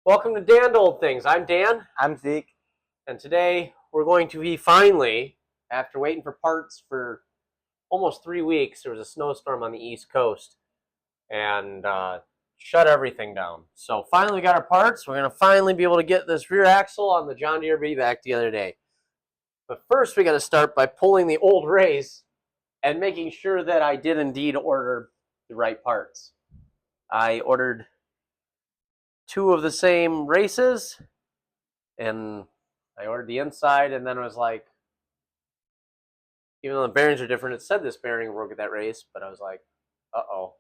Welcome to Dan to Old Things. I'm Dan. I'm Zeke. And today we're going to be finally, after waiting for parts for almost 3 weeks, there was a snowstorm on the East Coast and shut everything down. So finally we got our parts. We're going to finally be able to get this rear axle on the John Deere B back together today. But first we got to start by pulling the old race and making sure that I did indeed order the right parts. I ordered 2 of the same races, and I ordered the inside, and then it was like, even though the bearings are different, it said this bearing broke at that race, but I was like, uh-oh.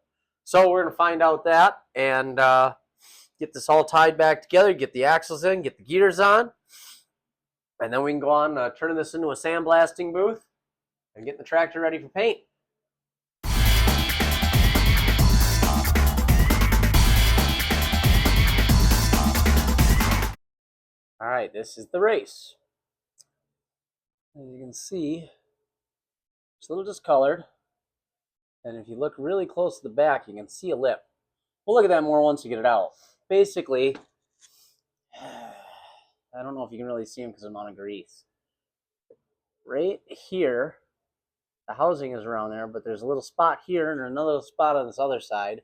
So we're going to find out that and get this all tied back together, get the axles in, get the gears on, and then we can go on turning this into a sandblasting booth and getting the tractor ready for paint. All right, this is the race. As you can see, it's a little discolored. And if you look really close to the back, you can see a lip. We'll look at that more once you get it out. Basically, I don't know if you can really see them because of the amount of grease. Right here, the housing is around there, but there's a little spot here and another little spot on this other side.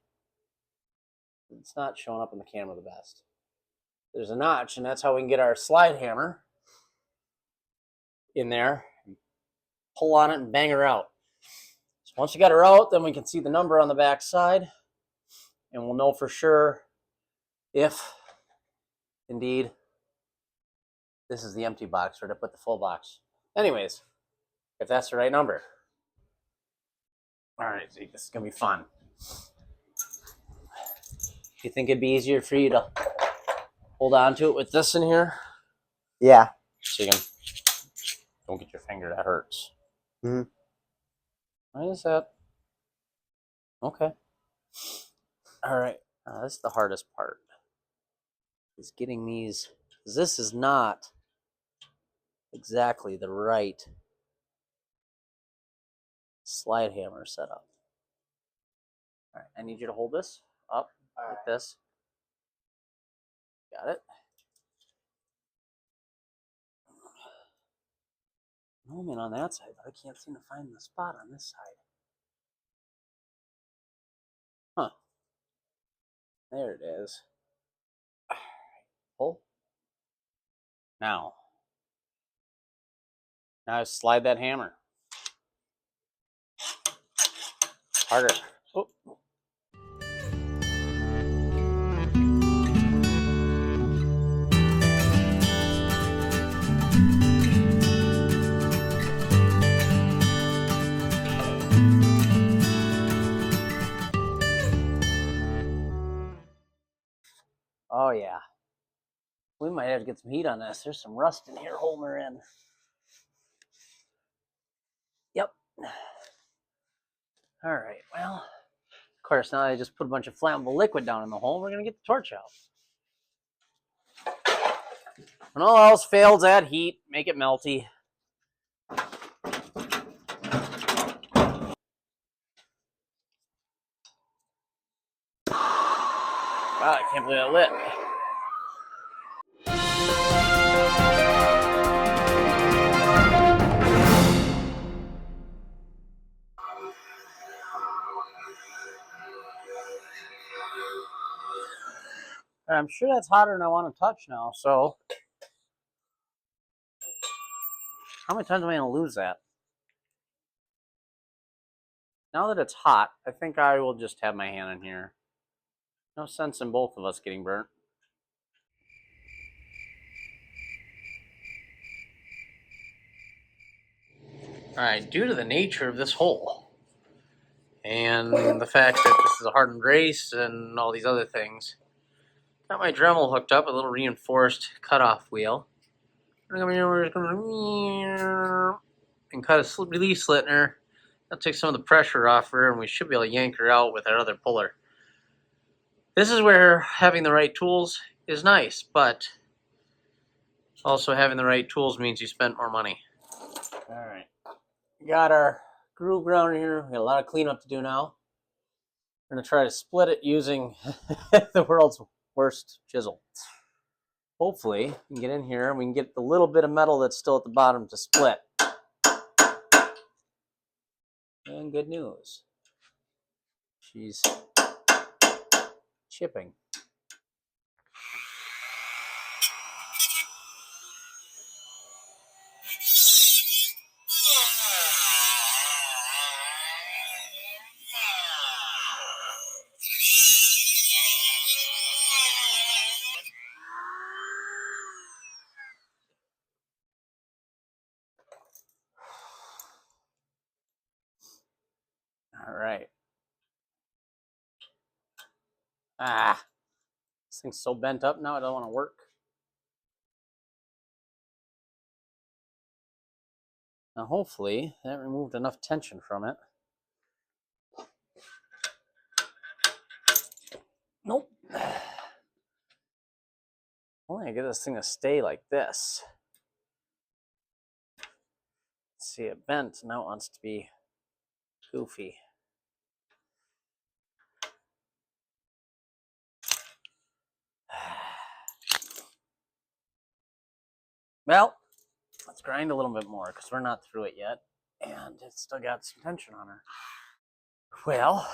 It's not showing up on the camera the best. There's a notch, and that's how we can get our slide hammer in there, pull on it, and bang her out. So once you got her out, then we can see the number on the back side, and we'll know for sure if, indeed, this is the empty box or to put the full box. Anyways, if that's the right number. All right, Zeke, this is going to be fun. Do you think it'd be easier for you to hold on to it with this in here? Yeah. So you can, don't get your finger, that hurts. Mm-hmm. Why is that? Okay. All right. This is the hardest part. Is getting these, because this is not exactly the right slide hammer setup. All right. I need you to hold this up like this. Got it. No, I'm in on that side, but I can't seem to find the spot on this side. Huh. There it is. Pull. Now I slide that hammer. Harder. Oh. Oh yeah. We might have to get some heat on this. There's some rust in here holding her in. Yep. All right, well, of course, now I just put a bunch of flammable liquid down in the hole. We're going to get the torch out. When all else fails, add heat. Make it melty. Wow, I can't believe that lit. I'm sure that's hotter than I want to touch now, so how many times am I going to lose that? Now that it's hot, I think I will just have my hand in here. No sense in both of us getting burnt. All right, due to the nature of this hole and the fact that this is a hardened race and all these other things, got my Dremel hooked up, a little reinforced cutoff wheel. We're just gonna and cut a release slit in her. That'll take some of the pressure off her, and we should be able to yank her out with our other puller. This is where having the right tools is nice, but also having the right tools means you spend more money. All right, got our groove ground here. We got a lot of cleanup to do now. We're gonna try to split it using the world's worst chisel. hopefully we can get in here and we can get the little bit of metal that's still at the bottom to split. And good news, she's chipping. All right. This thing's so bent up now, it doesn't want to work. Now, hopefully, that removed enough tension from it. Nope. Only I get this thing to stay like this. Let's see, it bent, now it wants to be goofy. Well, let's grind a little bit more because we're not through it yet. And it's still got some tension on her. Well,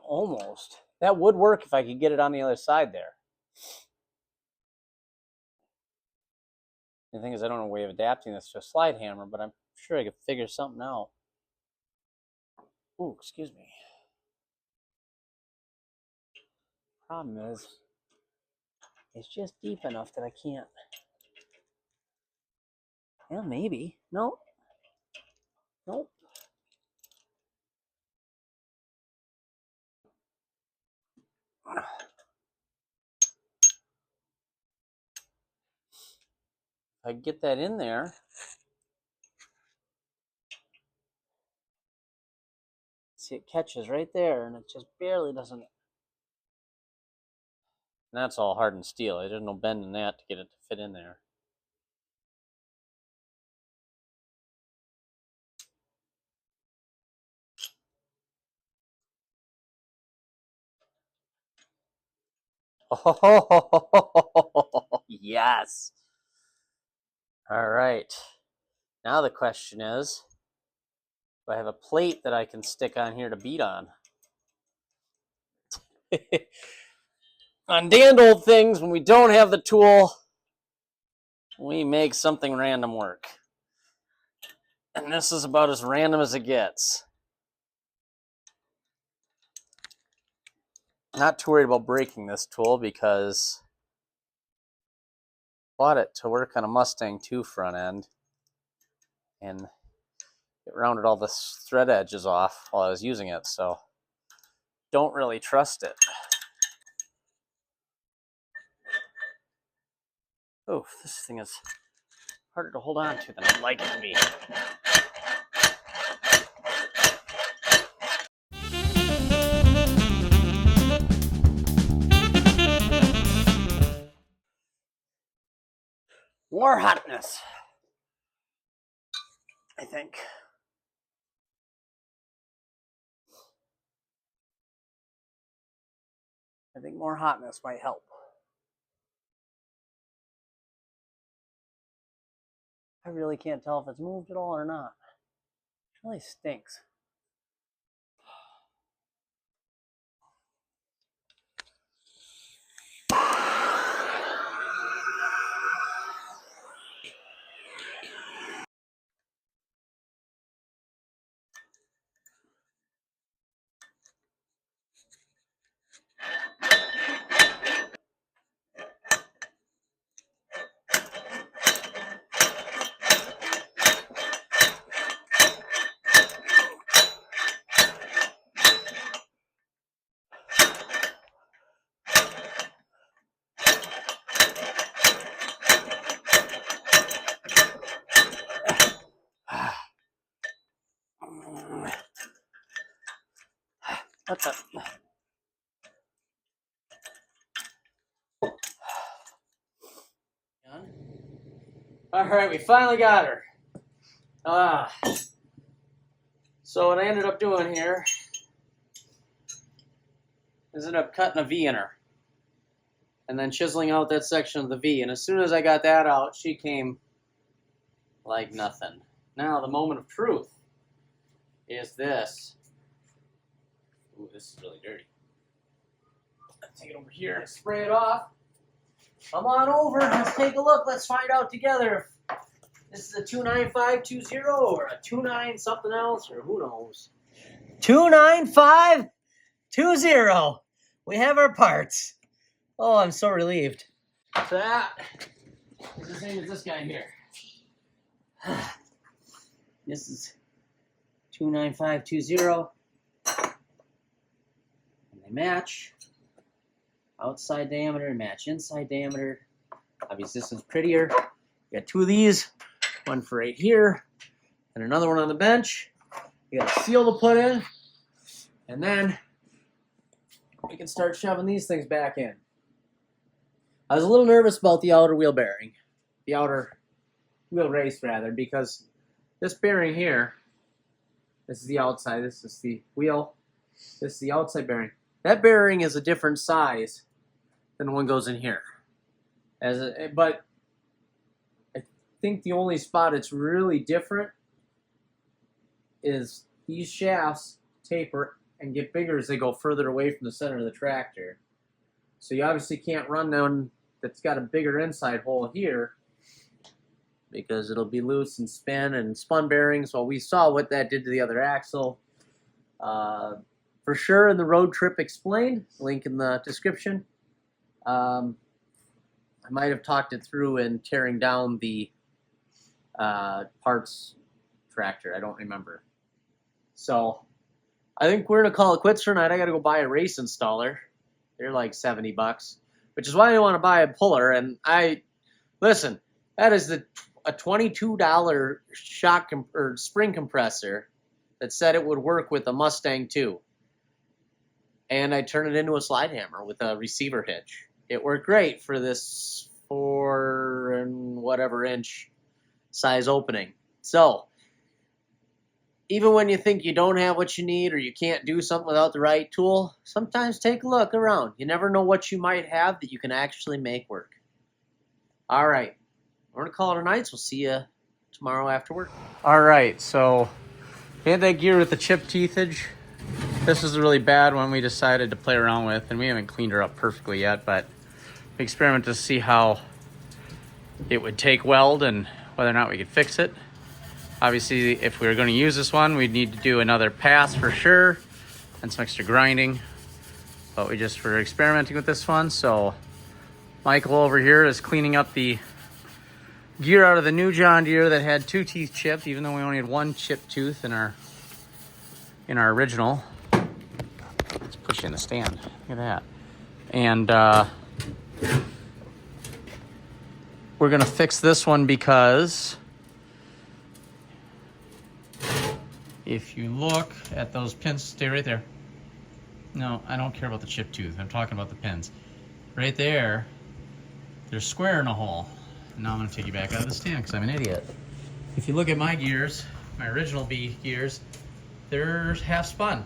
almost. That would work if I could get it on the other side there. The thing is, I don't know a way of adapting this to a slide hammer, but I'm sure I could figure something out. Ooh, excuse me. Problem is, it's just deep enough that I can't. Yeah, maybe. Nope. Nope. If I get that in there, see, it catches right there, and it just barely doesn't. And that's all hardened steel. There's no bend in that to get it to fit in there. Oh, yes. All right. Now the question is, do I have a plate that I can stick on here to beat on? On damned old things, when we don't have the tool, we make something random work. And this is about as random as it gets. Not too worried about breaking this tool because I bought it to work on a Mustang 2 front end. And it rounded all the thread edges off while I was using it, so don't really trust it. Oh, this thing is harder to hold on to than I'd like it to be. More hotness, I think. I think more hotness might help. I really can't tell if it's moved at all or not. It really stinks. What's up? All right, we finally got her. So what I ended up doing here is ended up cutting a V in her and then chiseling out that section of the V. And as soon as I got that out, she came like nothing. Now the moment of truth is this. Ooh, this is really dirty. Take it over here and spray it off. Come on over, let's take a look. Let's find out together if this is a 29520 or a 29 something else, or who knows. 29520. We have our parts. Oh, I'm so relieved. So that is the same as this guy here. This is 29520. And they match. Outside diameter, match inside diameter. Obviously, this one's prettier. You got two of these, one for right here, and another one on the bench. You got a seal to put in, and then we can start shoving these things back in. I was a little nervous about the outer wheel bearing, the outer wheel race rather, because this bearing here, this is the outside, this is the wheel, this is the outside bearing. That bearing is a different size than one goes in here. But I think the only spot it's really different is these shafts taper and get bigger as they go further away from the center of the tractor. So you obviously can't run one that's got a bigger inside hole here because it'll be loose and spin and spun bearings. Well, we saw what that did to the other axle. For sure in the road trip explained, link in the description. I might have talked it through in tearing down the parts tractor. I don't remember. So I think we're going to call it quits for tonight. I got to go buy a race installer. They're like 70 bucks, which is why I want to buy a puller. And listen, that is a $22 shock or spring compressor that said it would work with a Mustang too. And I turned it into a slide hammer with a receiver hitch. It worked great for this 4 and whatever inch size opening. So even when you think you don't have what you need or you can't do something without the right tool, sometimes take a look around. You never know what you might have that you can actually make work. All right, we're going to call it a night. We'll see you tomorrow after work. All right, so we had that gear with the chip teethage. This is a really bad one we decided to play around with, and we haven't cleaned her up perfectly yet, but we experimented to see how it would take weld and whether or not we could fix it. Obviously, if we were going to use this one, we'd need to do another pass for sure and some extra grinding, but we just were experimenting with this one. So Michael over here is cleaning up the gear out of the new John Deere that had 2 teeth chipped, even though we only had 1 chipped tooth in our original. Let's push you in the stand. Look at that. And we're gonna fix this one because if you look at those pins, stay right there. No, I don't care about the chip tooth. I'm talking about the pins. Right there, they're square in a hole. Now I'm gonna take you back out of the stand because I'm an idiot. If you look at my gears, my original B gears, they're half spun.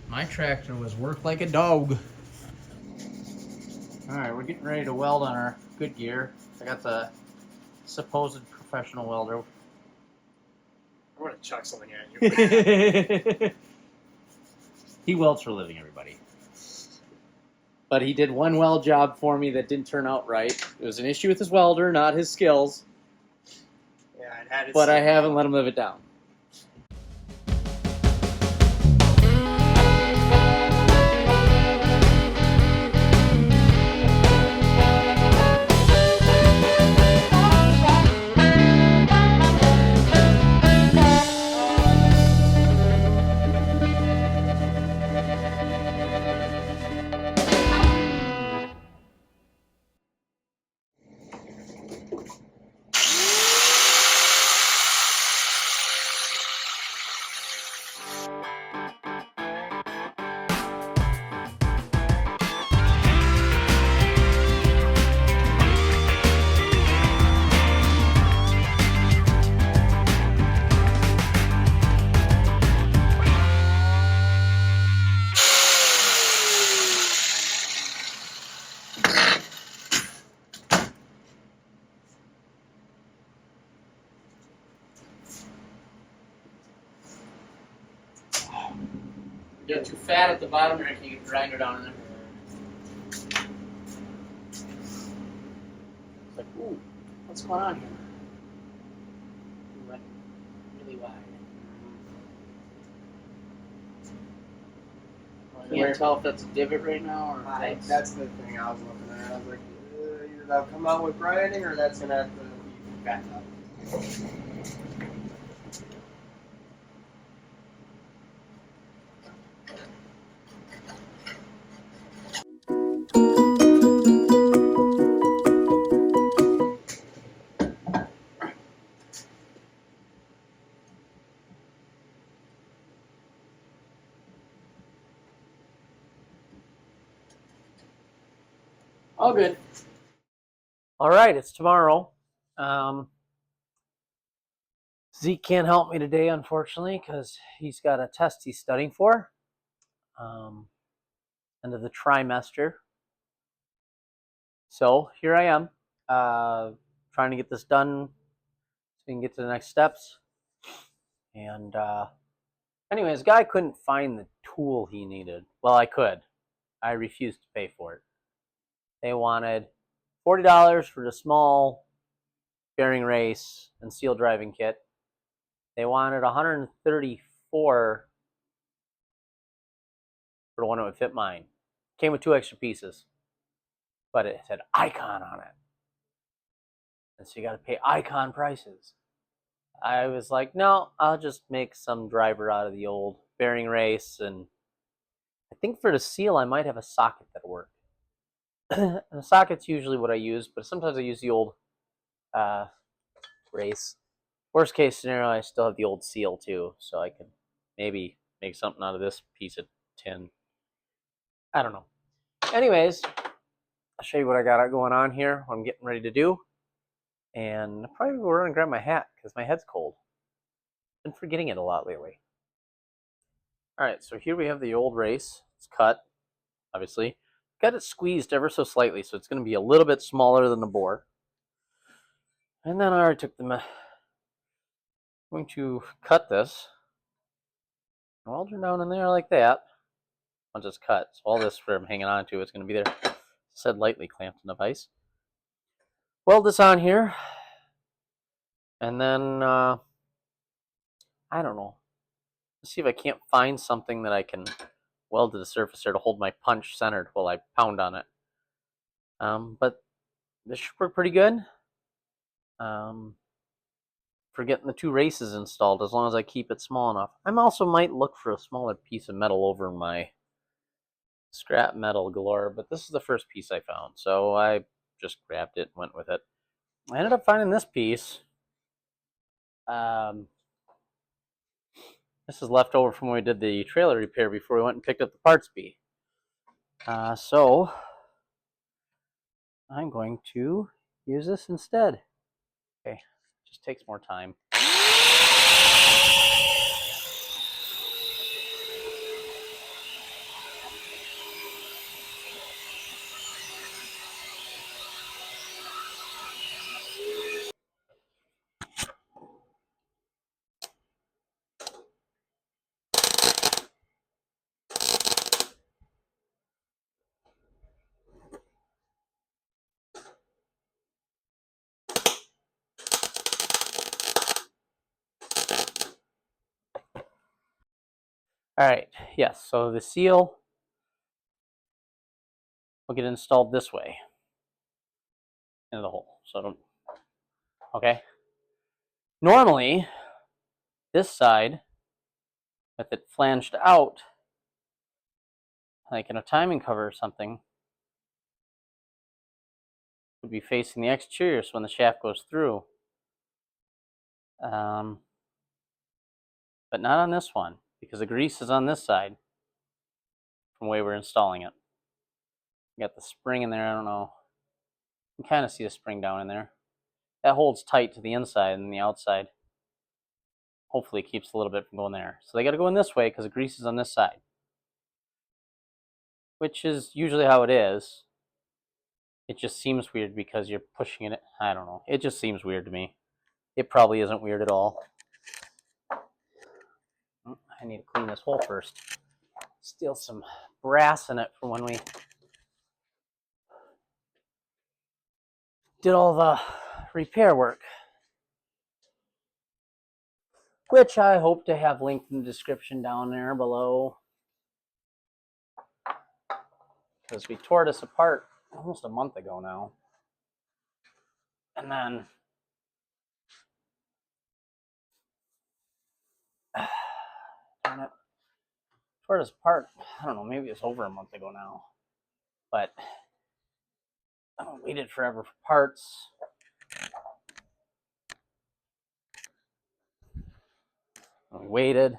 My tractor was worked like a dog. All right, we're getting ready to weld on our good gear. I got the supposed professional welder. I want to chuck something at you. He welds for a living, everybody. But he did one weld job for me that didn't turn out right. It was an issue with his welder, not his skills. Yeah, it had its but I haven't let him live it down. You get too fat at the bottom, or can you grind her down in there? It's like, ooh, what's going on here? We went really wide. You can't tell if that's a divot right now, or that's the thing I was looking at. I was like, either that'll come out with grinding, or that's gonna have to be back up. all good. All right, it's tomorrow. Zeke can't help me today, unfortunately, because he's got a test he's studying for. End of the trimester. So here I am, trying to get this done so we can get to the next steps. And anyways, guy couldn't find the tool he needed. Well, I could. I refused to pay for it. They wanted $40 for the small bearing race and seal driving kit. They wanted $134 for the one that would fit mine. Came with 2 extra pieces, but it said Icon on it. And so you got to pay Icon prices. I was like, no, I'll just make some driver out of the old bearing race. And I think for the seal, I might have a socket that'll work. And the socket's usually what I use, but sometimes I use the old race. Worst case scenario, I still have the old seal too, so I can maybe make something out of this piece of tin. I don't know. Anyways, I'll show you what I got going on here, what I'm getting ready to do. And probably go run and grab my hat because my head's cold. Been forgetting it a lot lately. All right, so here we have the old race. It's cut, obviously. Got it squeezed ever so slightly, so it's going to be a little bit smaller than the bore. And then I already took the... I'm going to cut this. Weld her down in there like that. Once it's cut, so all this where I'm hanging on to is going to be there. Said lightly clamped in the vise. Weld this on here. And then, I don't know. Let's see if I can't find something that I can weld to the surface there to hold my punch centered while I pound on it. But this should work pretty good. For getting the 2 races installed, as long as I keep it small enough. I also might look for a smaller piece of metal over my scrap metal galore, but this is the first piece I found, so I just grabbed it and went with it. I ended up finding this piece. This is left over from when we did the trailer repair before we went and picked up the parts B. So I'm going to use this instead. Okay, just takes more time. All right, yes, so the seal will get installed this way into the hole. So don't, okay. Normally, this side, with it flanged out, like in a timing cover or something, would be facing the exterior, so when the shaft goes through. But not on this one, because the grease is on this side from the way we're installing it. We got the spring in there, I don't know. You can kind of see the spring down in there. That holds tight to the inside, and the outside hopefully keeps a little bit from going there. So they got to go in this way because the grease is on this side, which is usually how it is. It just seems weird because you're pushing it. I don't know. It just seems weird to me. It probably isn't weird at all. I need to clean this hole first. Still some brass in it from when we did all the repair work, which I hope to have linked in the description down there below, because we tore this apart almost a month ago now. And then darn it, tore this apart, I don't know, maybe it's over a month ago now, but I waited forever for parts. I waited,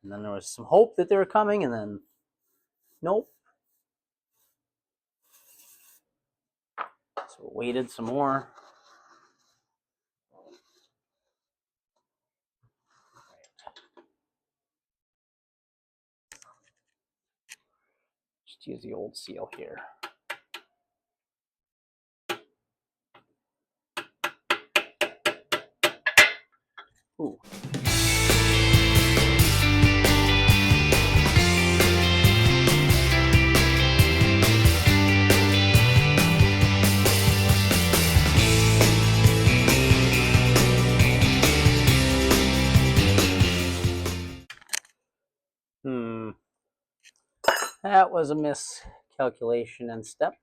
and then there was some hope that they were coming, and then nope. So we waited some more. Just use the old seal here. Ooh. That was a miscalculation and step.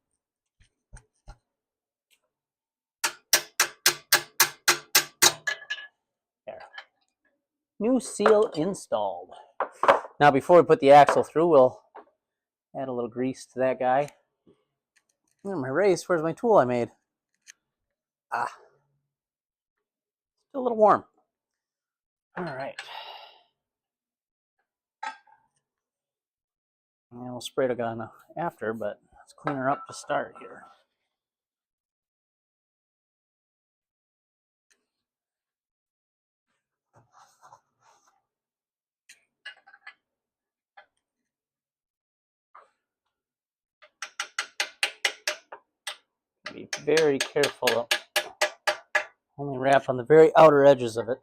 There. New seal installed. Now before we put the axle through, we'll add a little grease to that guy. And my race, where's my tool I made? Ah. Still a little warm. All right. And we'll spray it again after, but let's clean her up to start here. Be very careful. Only wrap on the very outer edges of it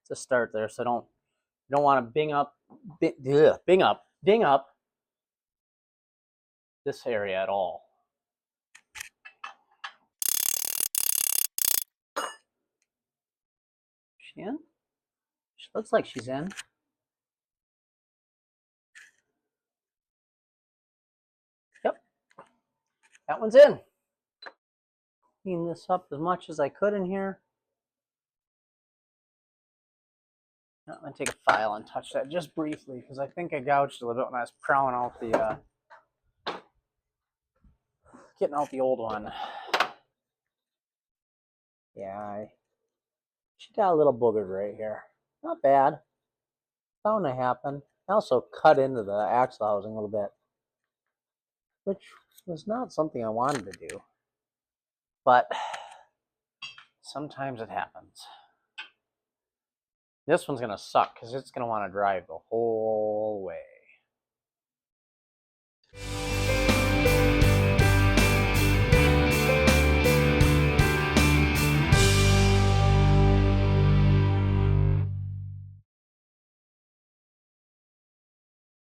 to start there, so don't want to ding up this area at all. She in? She looks like she's in. Yep, that one's in. Clean this up as much as I could in here. I'm going to take a file and touch that just briefly because I think I gouged a little bit when I was prowling out the, getting out the old one. Yeah, she got a little boogered right here. Not bad. Bound to happen. I also cut into the axle housing a little bit, which was not something I wanted to do. But sometimes it happens. This one's going to suck because it's going to want to drive the whole way.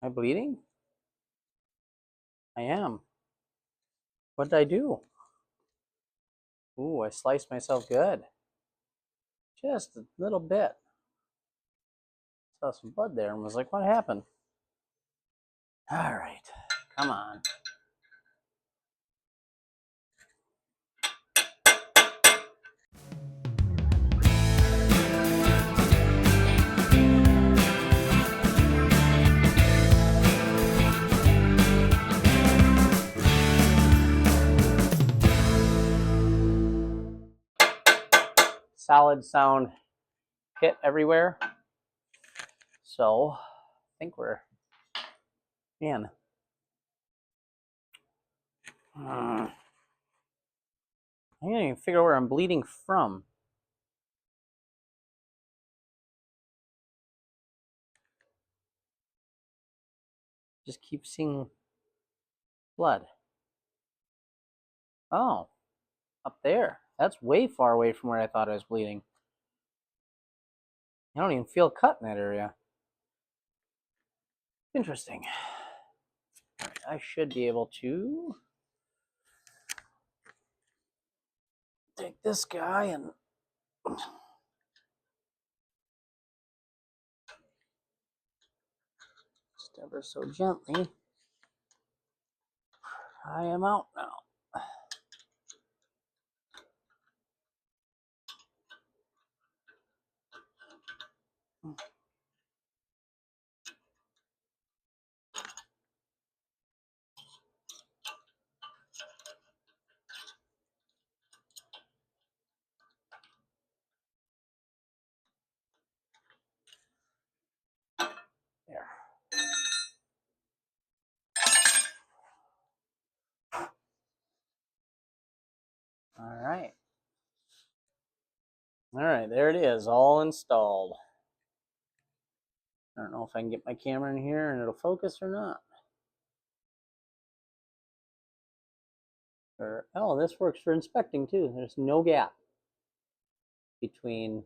Am I bleeding? I am. What did I do? Ooh, I sliced myself good. Just a little bit. Saw some blood there and was like, what happened? All right, come on. Solid sound hit everywhere. So I think we're in. I can't even figure out where I'm bleeding from. Just keep seeing blood. Oh, up there. That's way far away from where I thought I was bleeding. I don't even feel a cut in that area. Interesting. I should be able to take this guy and just ever so gently. I am out now. There. All right. All right, there it is, all installed. I don't know if I can get my camera in here and it'll focus or not. Or, oh, this works for inspecting too. There's no gap between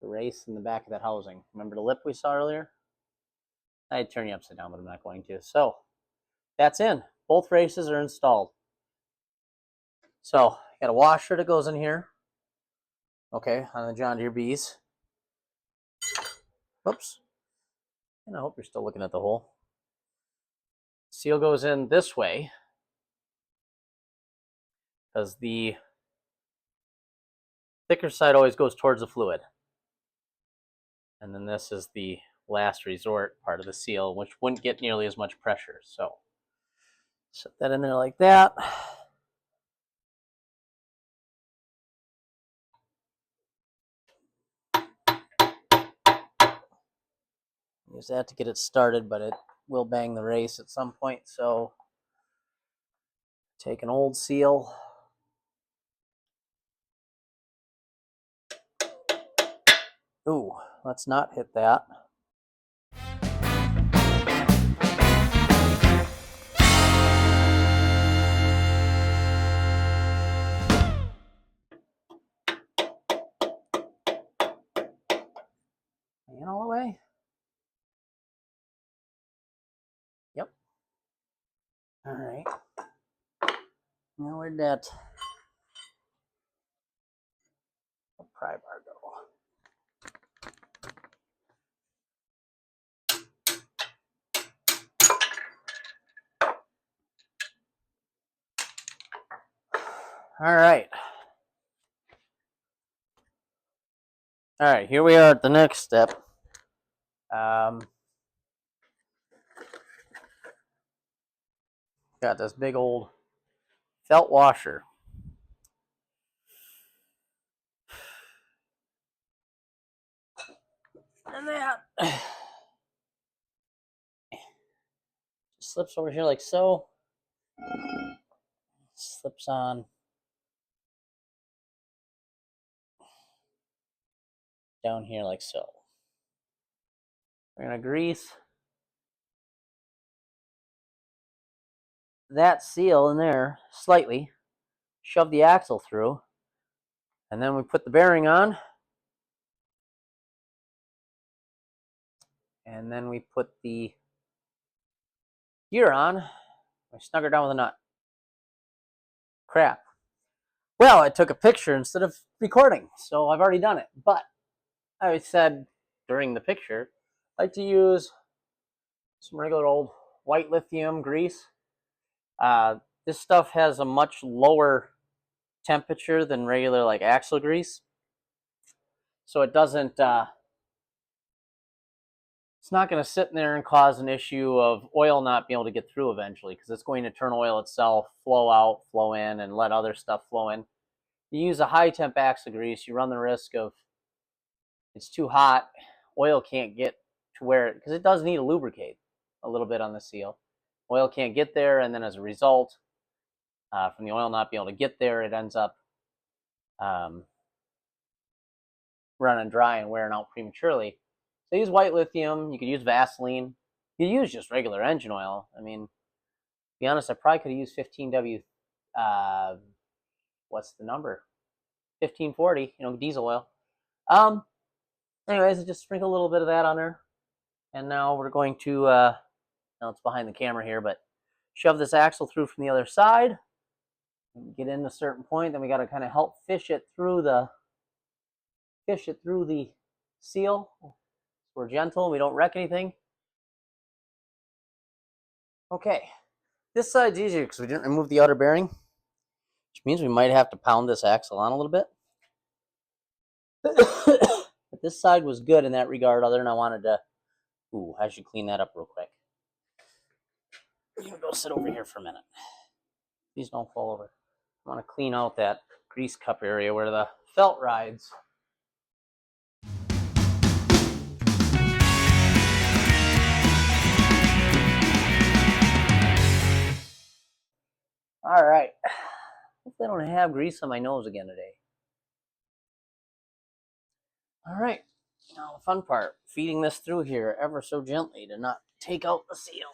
the race and the back of that housing. Remember the lip we saw earlier? I'd turn you upside down, but I'm not going to. So that's in. Both races are installed. So I got a washer that goes in here. Okay, on the John Deere Bs. Whoops. And I hope you're still looking at the hole. Seal goes in this way because the thicker side always goes towards the fluid. And then this is the last resort part of the seal, which wouldn't get nearly as much pressure. So set that in there like that. Use that to get it started, but it will bang the race at some point. So take an old seal. Ooh, let's not hit that. And all the way. Yep. All right. Now where'd that pry bar go? All right. All right, here we are at the next step. Got this big old felt washer. And that slips over here like so. Slips on down here like so. We're gonna grease that seal in there slightly, shove the axle through, and then we put the bearing on, and then we put the gear on. We snug her down with a nut. Crap. Well, I took a picture instead of recording, so I've already done it. But I said during the picture, I like to use some regular old white lithium grease. This stuff has a much lower temperature than regular like axle grease, so it doesn't. It's not going to sit in there and cause an issue of oil not being able to get through eventually, because it's going to turn oil itself, flow out, flow in, and let other stuff flow in. You use a high temp axle grease, you run the risk of it's too hot, oil can't get to where, because it does need to lubricate a little bit on the seal. Oil can't get there, and then as a result, from the oil not being able to get there, it ends up running dry and wearing out prematurely. So use white lithium. You could use Vaseline. You could use just regular engine oil. I mean, to be honest, I probably could have used 15W. What's the number? 1540. Diesel oil. Anyways, just sprinkle a little bit of that on there, And now we're going to, now it's behind the camera here, but shove this axle through from the other side. Get in a certain point, then we got to kind of help fish it through the seal. We're gentle, we don't wreck anything. Okay, this side's easier because we didn't remove the outer bearing, which means we might have to pound this axle on a little bit. But this side was good in that regard, other than I wanted to, I should clean that up real quick. I'm gonna go sit over here for a minute. Please don't fall over. I want to clean out that grease cup area where the felt rides. All right. Hopefully I don't have grease on my nose again today. All right. Now the fun part, feeding this through here ever so gently to not take out the seal.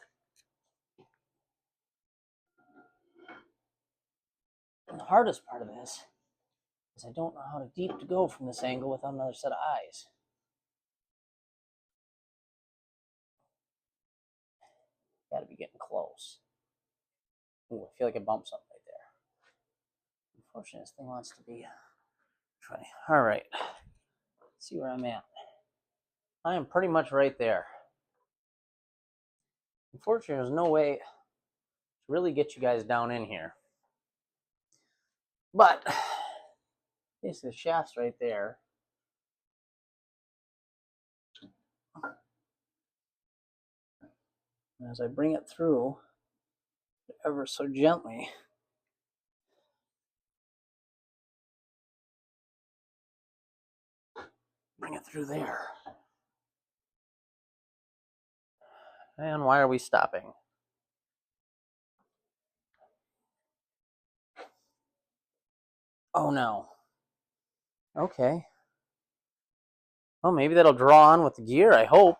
And the hardest part of this is I don't know how deep to go from this angle without another set of eyes. Gotta be getting close. Ooh, I feel like I bumped something right there. Unfortunately, this thing wants to be funny. All right. Let's see where I'm at. I am pretty much right there. Unfortunately, there's no way to really get you guys down in here. But basically, the shaft's right there. And as I bring it through ever so gently, bring it through there. And why are we stopping? Oh no. Okay. Well, maybe that'll draw on with the gear, I hope.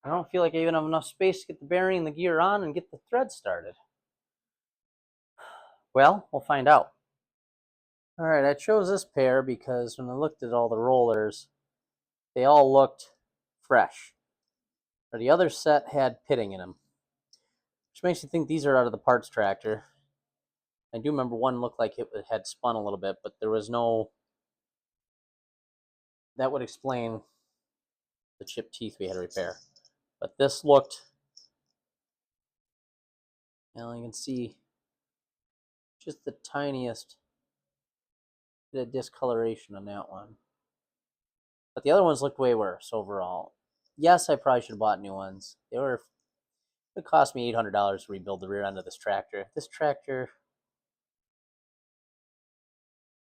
I don't feel like I even have enough space to get the bearing and the gear on and get the thread started. Well, we'll find out. All right, I chose this pair because when I looked at all the rollers, they all looked fresh. Or the other set had pitting in them, which makes you think these are out of the parts tractor. I do remember one looked like it had spun a little bit, but there was no... That would explain the chipped teeth we had to repair. But this looked... Well, you can see just the tiniest bit of discoloration on that one. But the other ones looked way worse overall. Yes, I probably should have bought new ones. It cost me $800 to rebuild the rear end of this tractor. This tractor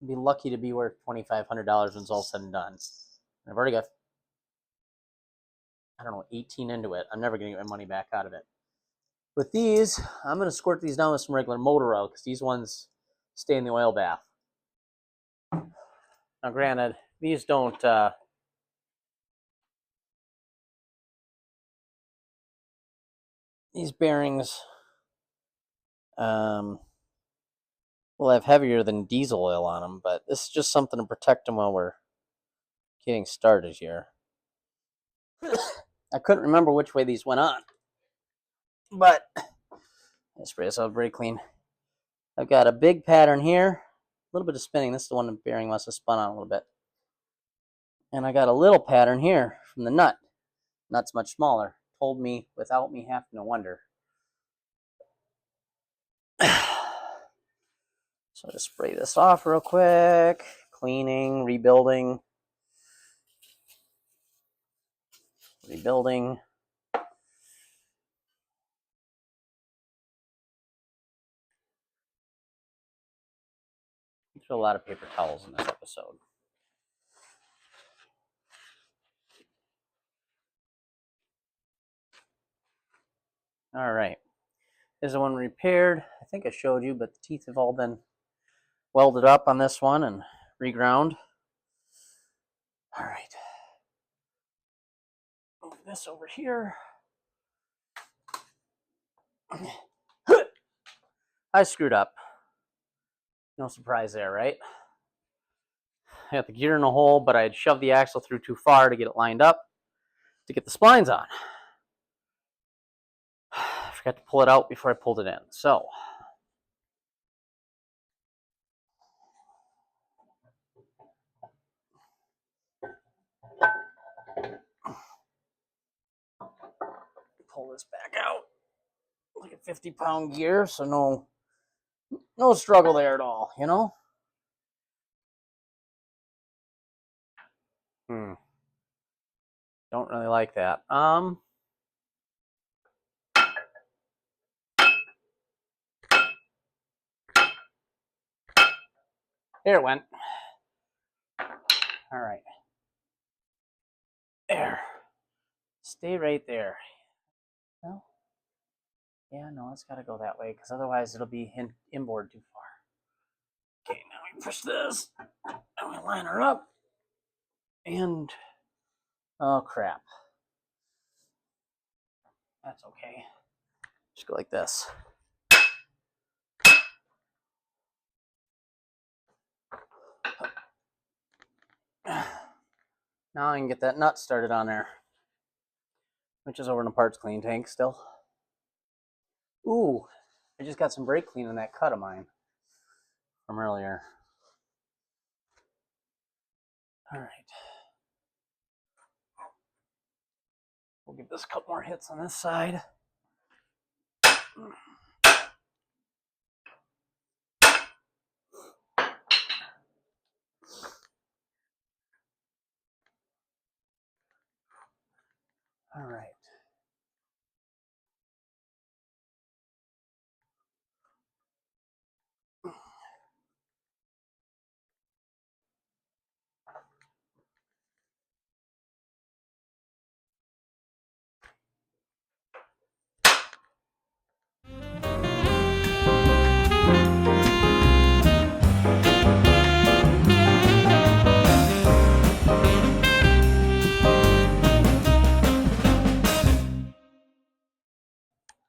would be lucky to be worth $2,500 when it's all said and done. And I've already got, 18 into it. I'm never going to get my money back out of it. With these, I'm going to squirt these down with some regular motor oil because these ones stay in the oil bath. Now, granted, these don't... These bearings will have heavier than diesel oil on them, but this is just something to protect them while we're getting started here. I couldn't remember which way these went on, but I spray this out very clean. I've got a big pattern here, a little bit of spinning. This is the one the bearing must have spun on a little bit. And I got a little pattern here from the nut. Nut's much smaller. Told me without me having to wonder. So just spray this off real quick. Cleaning, rebuilding. Rebuilding. There's a lot of paper towels in this episode. All right. This is the one repaired. I think I showed you, but the teeth have all been welded up on this one and reground. All right. Move this over here. I screwed up. No surprise there, right? I got the gear in a hole, but I had shoved the axle through too far to get it lined up. to get the splines on. I forgot to pull it out before I pulled it in. So pull this back out. Like a 50-pound gear, so no struggle there at all, you know? Don't really like that. There it went. All right. There. Stay right there. No? Yeah, no, it's got to go that way, because otherwise it'll be inboard too far. Okay, now we push this, and we line her up, and, oh crap. That's okay. Just go like this. Now I can get that nut started on there, which is over in the parts clean tank still. Ooh, I just got some brake clean in that cut of mine from earlier. All right. We'll give this a couple more hits on this side. All right.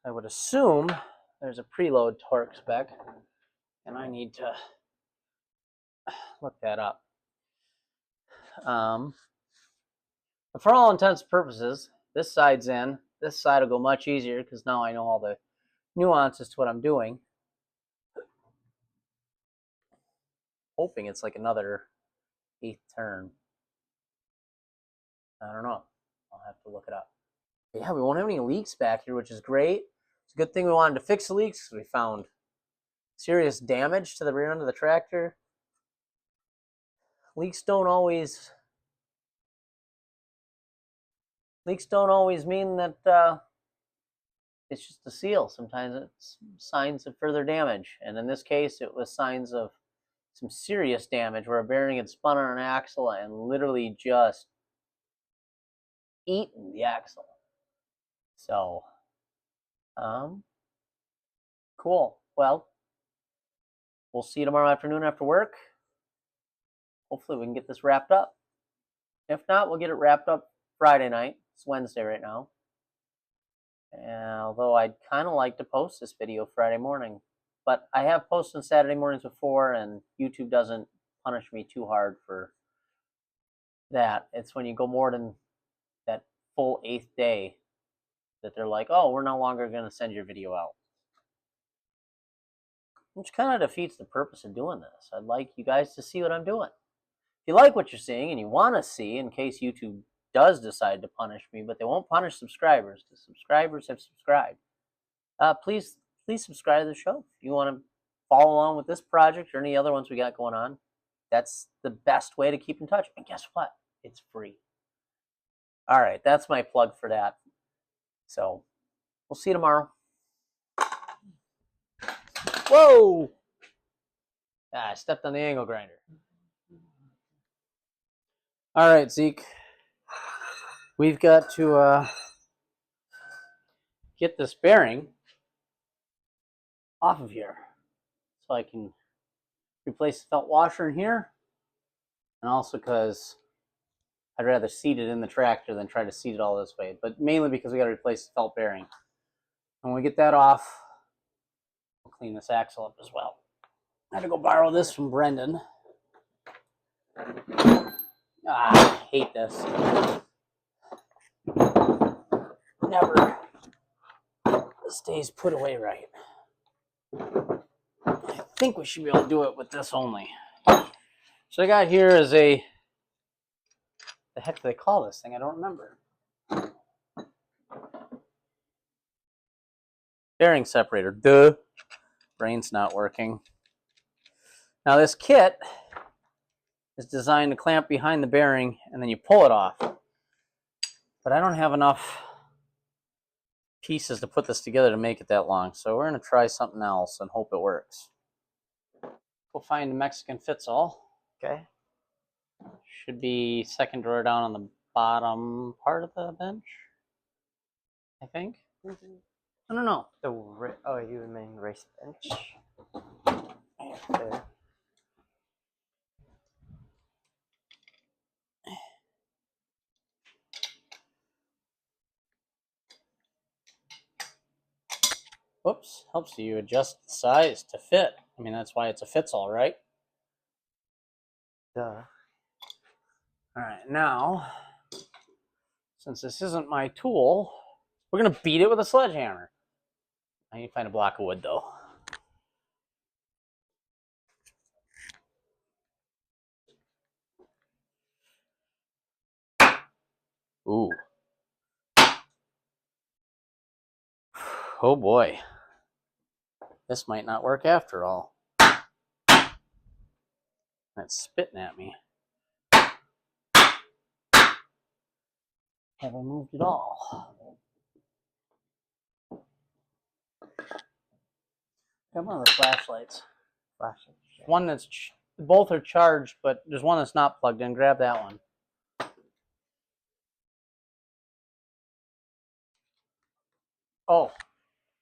I would assume there's a preload torque spec, and I need to look that up. But for all intents and purposes, this side's in. This side will go much easier because now I know all the nuances to what I'm doing. Hoping it's like another 8th turn. I don't know. I'll have to look it up. But yeah, we won't have any leaks back here, which is great. It's a good thing we wanted to fix the leaks because we found serious damage to the rear end of the tractor. Leaks don't always mean that it's just a seal. Sometimes it's signs of further damage. And in this case, it was signs of some serious damage where a bearing had spun on an axle and literally just eaten the axle. So, cool. Well, we'll see you tomorrow afternoon after work. Hopefully we can get this wrapped up. If not, we'll get it wrapped up Friday night. It's Wednesday right now. And although I'd kind of like to post this video Friday morning. But I have posted on Saturday mornings before, and YouTube doesn't punish me too hard for that. It's when you go more than that full 8th day that they're like, oh, we're no longer going to send your video out. Which kind of defeats the purpose of doing this. I'd like you guys to see what I'm doing. If you like what you're seeing and you want to see, in case YouTube does decide to punish me, but they won't punish subscribers. The subscribers have subscribed. Please subscribe to the show. If you want to follow along with this project or any other ones we got going on, that's the best way to keep in touch. And guess what? It's free. All right, that's my plug for that. So we'll see you tomorrow. Whoa! I stepped on the angle grinder. All right, Zeke. We've got to get this bearing off of here so I can replace the felt washer in here, and also because I'd rather seat it in the tractor than try to seat it all this way, but mainly because we got to replace the felt bearing. And when we get that off, we'll clean this axle up as well. I had to go borrow this from Brendan. I hate this. never stays put away right. I think we should be able to do it with this only. So I got here is the heck do they call this thing? I don't remember. Bearing separator. Duh. Brain's not working. Now this kit is designed to clamp behind the bearing and then you pull it off. But I don't have enough pieces to put this together to make it that long. So we're going to try something else and hope it works. We'll find a Mexican fits-all. Okay. Should be second drawer down on the bottom part of the bench, I think. I don't know. Oh, you mean race bench? There. Whoops, helps you adjust the size to fit. I mean, that's why it's a fits-all, right? Duh. All right, now, since this isn't my tool, we're going to beat it with a sledgehammer. I need to find a block of wood, though. Ooh. Oh, boy. This might not work after all. It's spitting at me. Have I moved it all? Got one of the flashlights. One that's both are charged, but there's one that's not plugged in. Grab that one. Oh,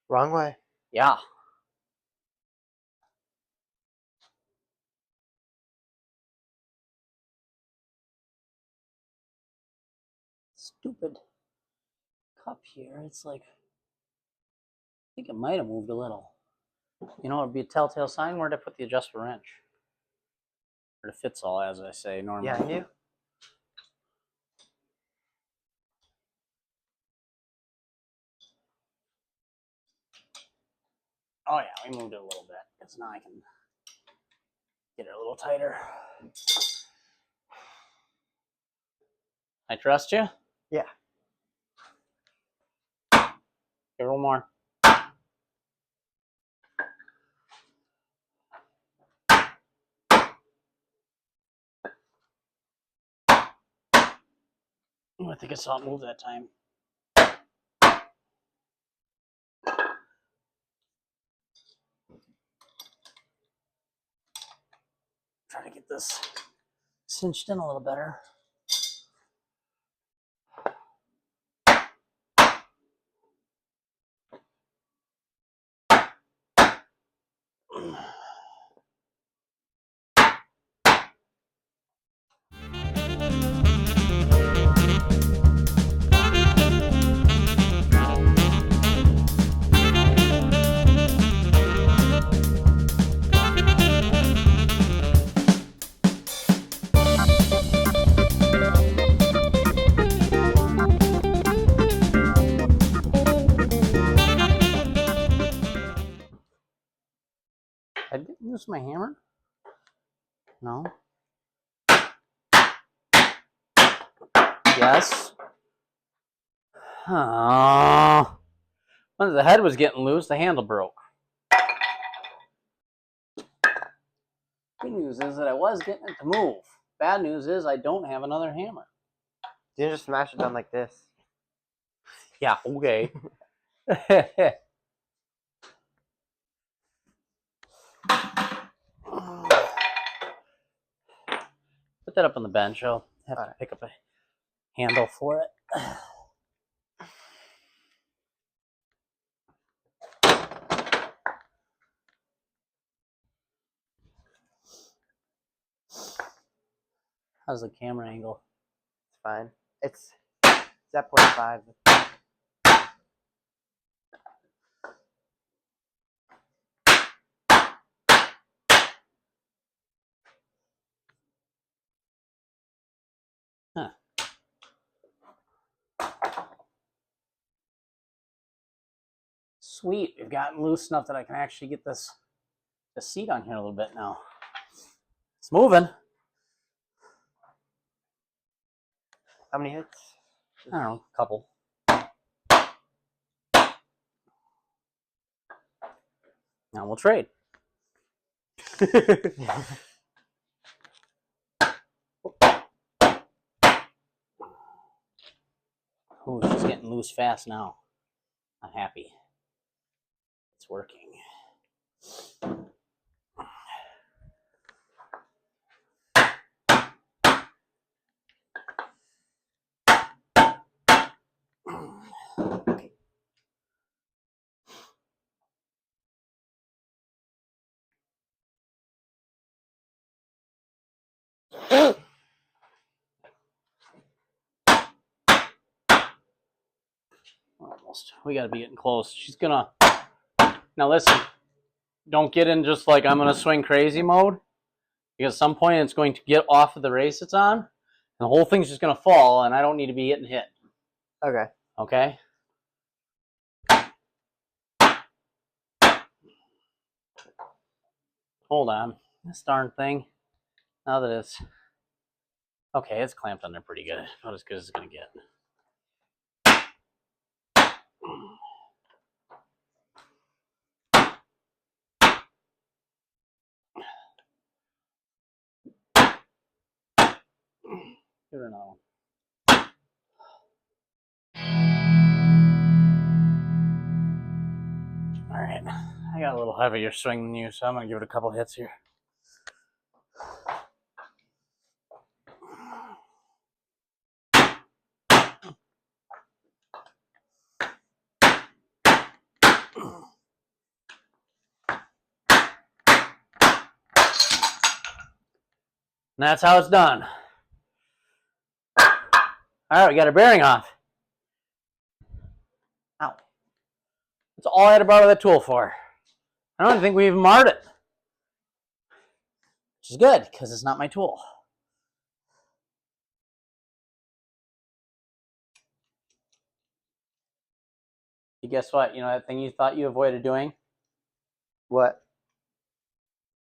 Wrong way. yeah. Stupid cup here. It's like, I think it might have moved a little. You know, it'd be a telltale sign. Where'd I put the adjustable wrench? Or the fits-all, as I say normally. Yeah, you. Oh yeah, we moved it a little bit because now I can get it a little tighter. I trust you. Yeah. Give her one more. Oh, I think I saw it move that time. Try to get this cinched in a little better. I didn't use my hammer. No. Yes. Oh. When the head was getting loose, the handle broke. Good news is that I was getting it to move. Bad news is I don't have another hammer. You just smash it down like this. Yeah, okay. Put that up on the bench. I'll have to pick up a handle for it. How's the camera angle? It's fine. It's at 0.5. Huh. Sweet, we've gotten loose enough that I can actually get the seat on here a little bit now. It's moving. How many hits? I don't know, a couple. Now we'll trade. Oh, she's getting loose fast now. I'm happy. It's working. Almost. We gotta be getting close. She's gonna. Now listen, don't get in just like I'm gonna swing crazy mode, because at some point it's going to get off of the race it's on, and the whole thing's just gonna fall, and I don't need to be getting hit. Okay. Okay? Hold on. This darn thing. Now that it's okay, it's clamped on there pretty good. About as good as it's gonna get. Give her another one. All right, I got a little heavier swing than you, so I'm gonna give it a couple hits here. And that's how it's done. All right, we got our bearing off. Ow. That's all I had to borrow that tool for. I don't even think we even marred it. Which is good, because it's not my tool. You guess what? You know that thing you thought you avoided doing? What?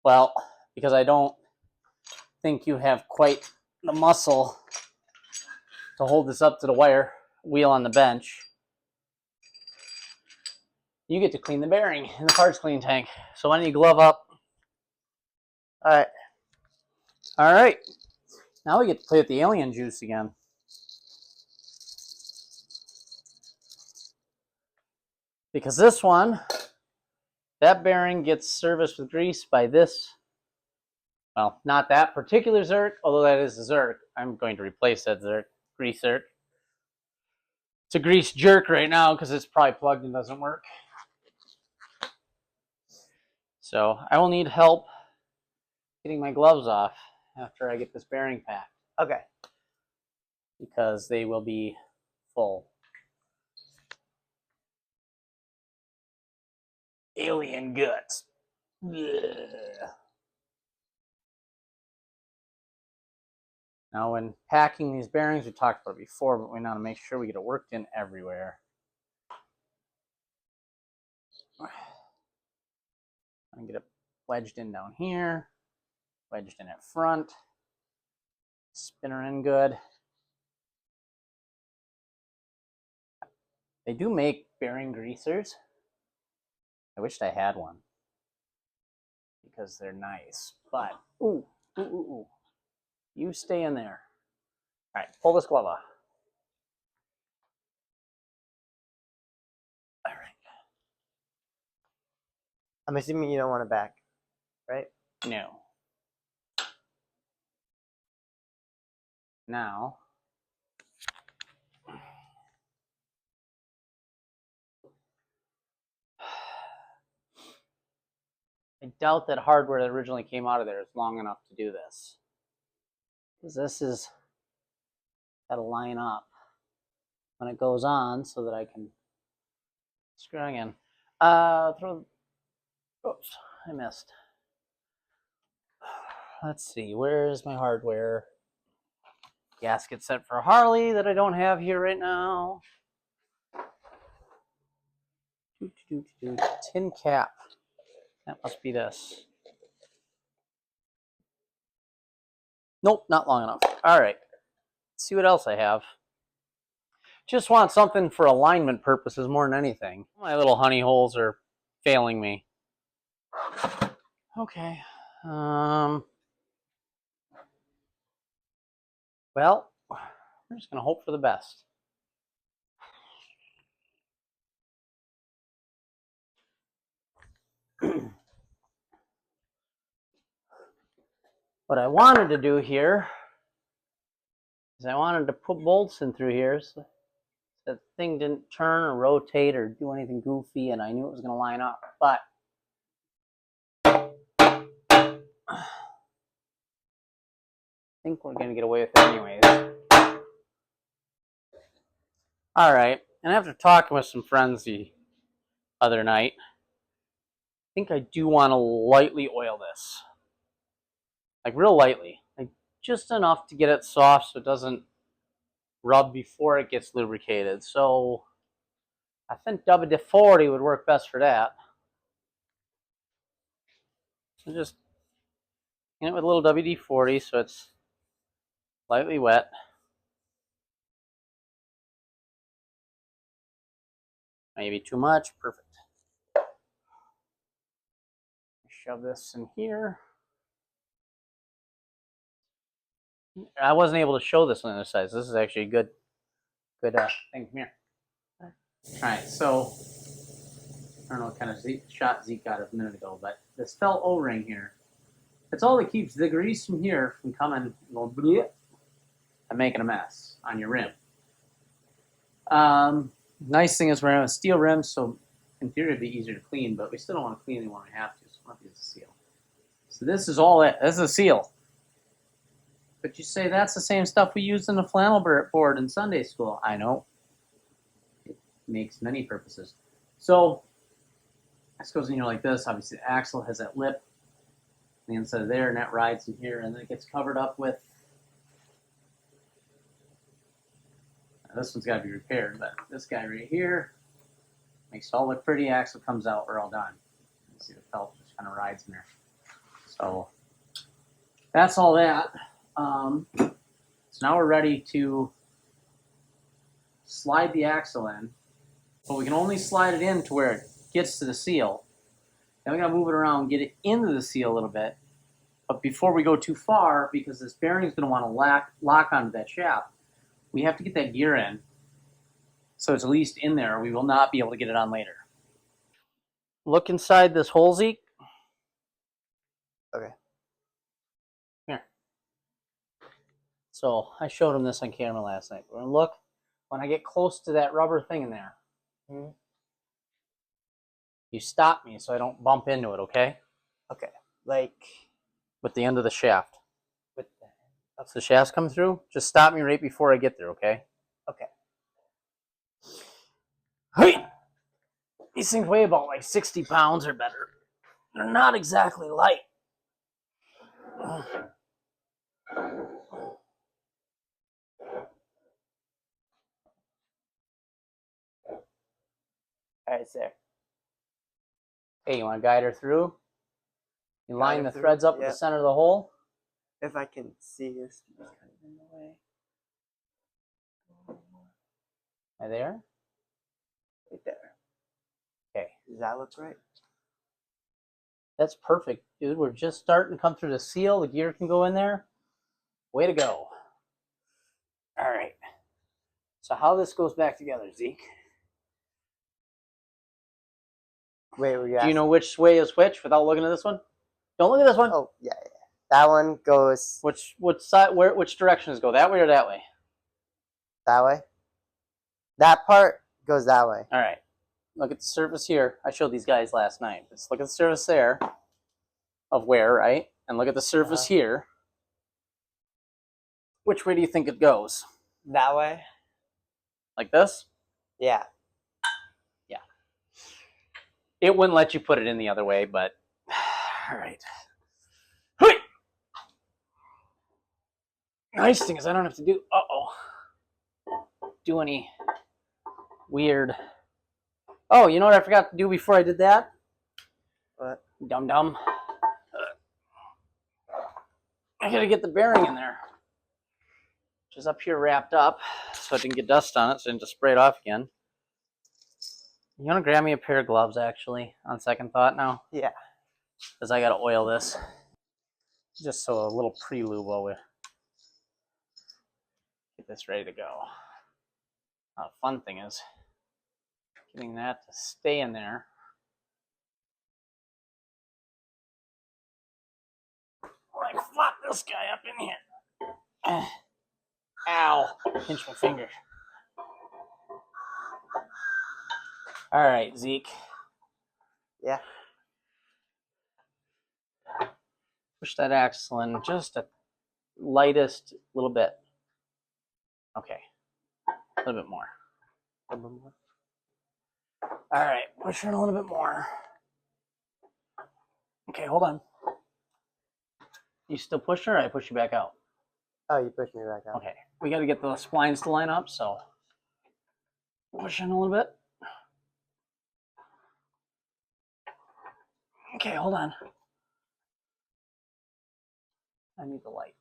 Well, because I don't think you have quite the muscle to hold this up to the wheel on the bench. You get to clean the bearing in the parts clean tank. So why don't you glove up? All right. All right. Now we get to play with the alien juice again. Because this one, that bearing gets serviced with grease by this. Well, not that particular Zerk, although that is a Zerk. I'm going to replace that Zerk, grease Zerk. It's a grease jerk right now because it's probably plugged and doesn't work. So I will need help getting my gloves off after I get this bearing packed, Okay. because they will be full. Alien guts. Ugh. Now, when packing these bearings, we talked about it before, but we want to make sure we get it worked in everywhere. I'm going to get it wedged in down here, wedged in at front, spin her in good. They do make bearing greasers. I wished I had one, because they're nice, but ooh, ooh, ooh, ooh. You stay in there. All right, pull this glove off. All right. I'm assuming you don't want it back, right? No. Now, I doubt that hardware that originally came out of there is long enough to do this, because this is got to line up when it goes on so that I can screw it again. Oops, I missed. Let's see, where is my hardware? Gasket set for Harley that I don't have here right now. Tin cap. That must be this. Nope, not long enough. All right. Let's see what else I have. Just want something for alignment purposes more than anything. My little honey holes are failing me. Okay. Well, we're just gonna hope for the best. What I wanted to do here is I wanted to put bolts in through here so the thing didn't turn or rotate or do anything goofy, and I knew it was going to line up. But I think we're going to get away with it anyways. All right, and after talking with some friends the other night, I think I do want to lightly oil this. Like real lightly. Like just enough to get it soft so it doesn't rub before it gets lubricated. So I think WD-40 would work best for that. So just in it with a little WD-40 so it's lightly wet. Maybe too much. Perfect. Shove this in here. I wasn't able to show this on the other side, so this is actually a good thing. Come here. All right, so I don't know what kind of shot Zeke got a minute ago, but this felt O-ring here. It's all that keeps the grease from here from coming and making a mess on your rim. Nice thing is we're on a steel rim, so in theory it'd be easier to clean, but we still don't want to clean it when we have to, so we'll have to use a seal. So this is all it. This is a seal. But you say that's the same stuff we used in the flannel board in Sunday school. I know. It makes many purposes. So this goes in here like this. Obviously the axle has that lip on the inside of there, and that rides in here, and then it gets covered up with. Now this one's got to be repaired, but this guy right here makes it all look pretty. Axle comes out, we're all done. You see the felt just kind of rides in there. So that's all that. So now we're ready to slide the axle in, but we can only slide it in to where it gets to the seal. Then we gotta move it around, get it into the seal a little bit. But before we go too far, because this bearing is gonna want to lock onto that shaft, we have to get that gear in so it's at least in there. We will not be able to get it on later. Look inside this hole, Zeke. Okay. Here. So I showed him this on camera last night. We're gonna look when I get close to that rubber thing in there. Mm-hmm. You stop me so I don't bump into it, okay? Okay. Like With the end of the shaft. with the So the shaft's come through. Just stop me right before I get there, okay? okay. Hey! These things weigh about like 60 pounds or better. They're not exactly light. All right, there. Hey, you want to guide her through? You line her the through, threads up at yep. the center of the hole. If I can see this, it's kind of in the way. Right there. Right there. Okay. Does that look right? That's perfect, dude. We're just starting to come through the seal. The gear can go in there. Way to go. All right. So how this goes back together, Zeke? Wait, were you Do you asking? know which way is which without looking at this one? Don't look at this one. Oh, yeah. That one goes Which side? Which directions go? That way or that way? that way. That part goes that way. All right. Look at the surface here. I showed these guys last night. Let's look at the surface there of where, right? And look at the surface here. Which way do you think it goes? That way? Like this? Yeah. Yeah. It wouldn't let you put it in the other way, but all right. Nice thing is I don't have to do any weird Oh, you know what I forgot to do before I did that? What? Dum dum. I gotta get the bearing in there, which is up here wrapped up, so I didn't get dust on it, so I didn't just spray it off again. You want to grab me a pair of gloves, actually, on second thought now? Yeah. Because I got to oil this. Just so a little pre-lube while we get this ready to go. Now, the fun thing is getting that to stay in there. While I flop this guy up in here. Ow. Pinch my finger. All right, Zeke. Yeah. Push that axle in just the lightest little bit. Okay. A little bit more. A little more. All right, push in a little bit more. Okay, hold on. You still pushing, or I push you back out? Oh, you pushed me back out. Okay, we got to get the splines to line up, so push in a little bit. Okay, hold on. I need the light.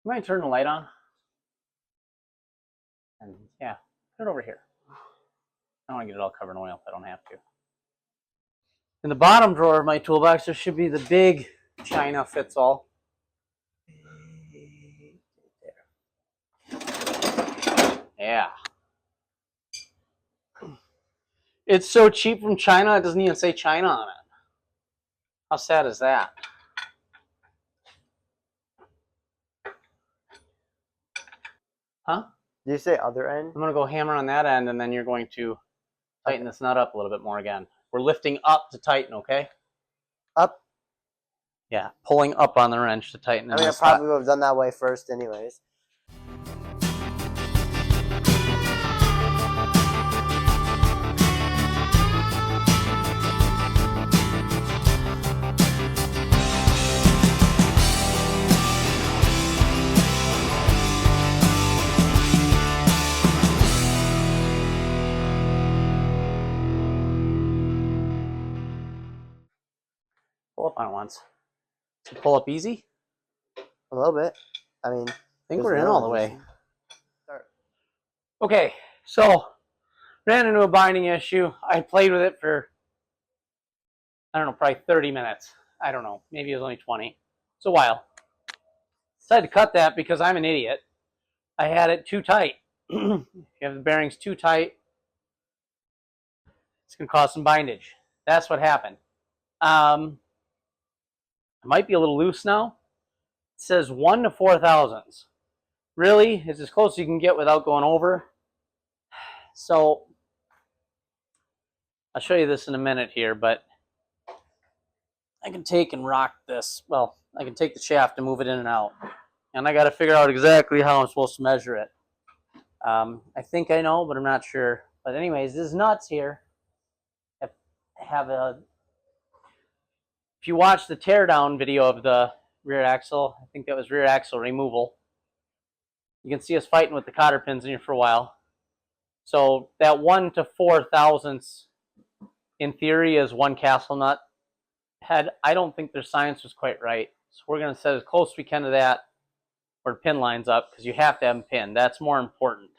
You might turn the light on. And yeah, put it over here. I don't want to get it all covered in oil if I don't have to. In the bottom drawer of my toolbox, there should be the big China fits all. Yeah. It's so cheap from China, it doesn't even say China on it. How sad is that? Huh? Did you say other end? I'm going to go hammer on that end, and then you're going to tighten this nut up a little bit more again. We're lifting up to tighten, okay? Up? Yeah, pulling up on the wrench to tighten. I mean, I probably would have done that way first anyways. Pull up on it once. Did you pull up easy? A little bit. I mean, I think we're in all the way. Start. Okay, so ran into a binding issue. I played with it for, I don't know, probably 30 minutes. I don't know, maybe it was only 20. It's a while. Decided to cut that because I'm an idiot. I had it too tight. If you have the bearings too tight, it's going to cause some bindage. That's what happened. It might be a little loose now. It says 1 to 4 thousandths. Really, it's as close as you can get without going over. So I'll show you this in a minute here, but I can take and rock this. Well, I can take the shaft and move it in and out. And I got to figure out exactly how I'm supposed to measure it. I think I know, but I'm not sure. But anyways, these nuts here have a... If you watch the teardown video of the rear axle, I think that was rear axle removal, you can see us fighting with the cotter pins in here for a while. So that 1 to 4 thousandths, in theory, is one castle nut head. I don't think their science was quite right. So we're going to set as close as we can to that where the pin lines up, because you have to have them pinned. That's more important.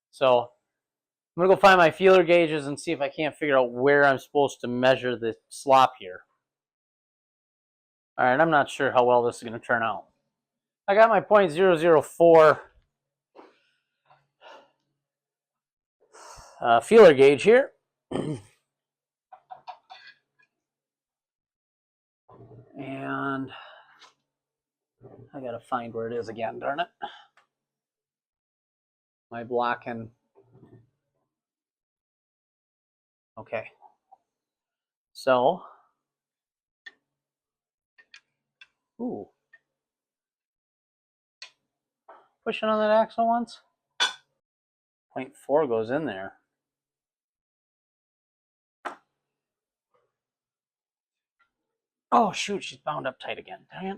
So I'm going to go find my feeler gauges and see if I can't figure out where I'm supposed to measure the slop here. All right, I'm not sure how well this is going to turn out. I got my .004 feeler gauge here. And I got to find where it is again, darn it. My blocking. Okay. So, ooh. Pushing on that axle once. 0.4 goes in there. Oh shoot, she's bound up tight again. Dang it.